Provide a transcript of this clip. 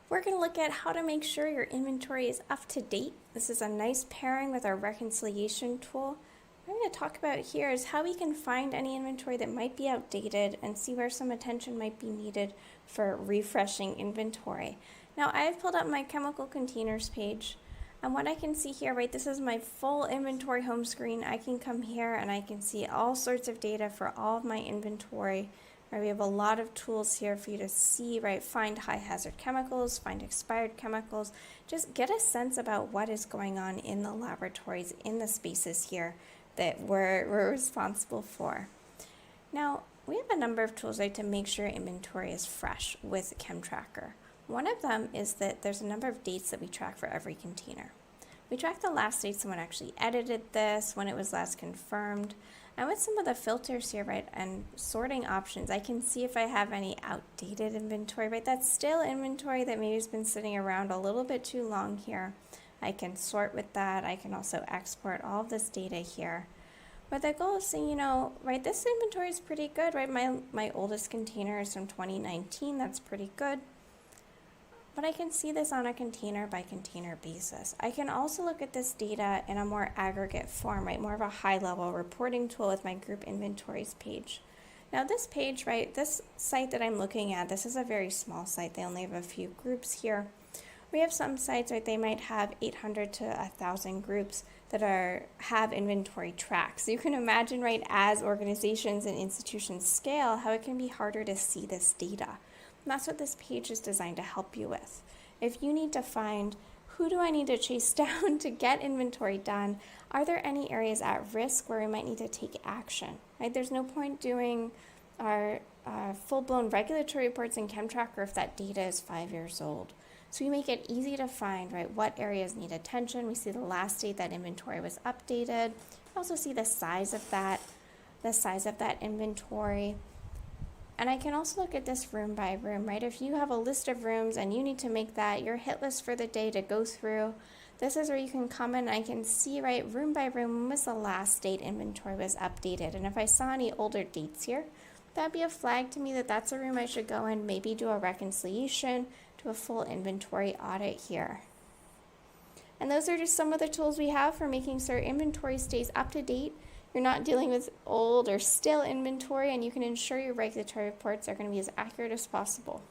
We're going to look at how to make sure your inventory is up to date. This is a nice pairing with our reconciliation tool. What I'm going to talk about here is how we can find any inventory that might be outdated and see where some attention might be needed for refreshing inventory. Now, I've pulled up my chemical containers page, and what I can see here, right, this is my full inventory home screen. I can come here and I can see all sorts of data for all of my inventory. Right, we have a lot of tools here for you to see, right, find high hazard chemicals, find expired chemicals, just get a sense about what is going on in the laboratories, in the spaces here that we're responsible for. Now, we have a number of tools, right, to make sure inventory is fresh with ChemTracker. One of them is that there's a number of dates that we track for every container. We track the last date someone actually edited this, when it was last confirmed, and with some of the filters here, right, and sorting options, I can see if I have any outdated inventory, right, that's still inventory that maybe has been sitting around a little bit too long here. I can sort with that. I can also export all of this data here. But the goal is saying, right, this inventory is pretty good, right, my oldest container is from 2019, that's pretty good. But I can see this on a container by container basis. I can also look at this data in a more aggregate form, right, more of a high level reporting tool with my group inventories page. Now this page, right, this site that I'm looking at, this is a very small site. They only have a few groups here. We have some sites, right, they might have 800 to 1,000 groups that have inventory tracks. So you can imagine, right, as organizations and institutions scale, how it can be harder to see this data. And that's what this page is designed to help you with. If you need to find who do I need to chase down to get inventory done, are there any areas at risk where we might need to take action? Right? There's no point doing our full-blown regulatory reports in ChemTracker if that data is 5 years old. So we make it easy to find, right, what areas need attention. We see the last date that inventory was updated. We also see the size of that inventory. And I can also look at this room by room, right? If you have a list of rooms and you need to make that your hit list for the day to go through, this is where you can come in and I can see, right, room by room, when was the last date inventory was updated. And if I saw any older dates here, that'd be a flag to me that that's a room I should go in, maybe do a reconciliation, do a full inventory audit here. And those are just some of the tools we have for making sure inventory stays up to date. You're not dealing with old or still inventory, and you can ensure your regulatory reports are going to be as accurate as possible.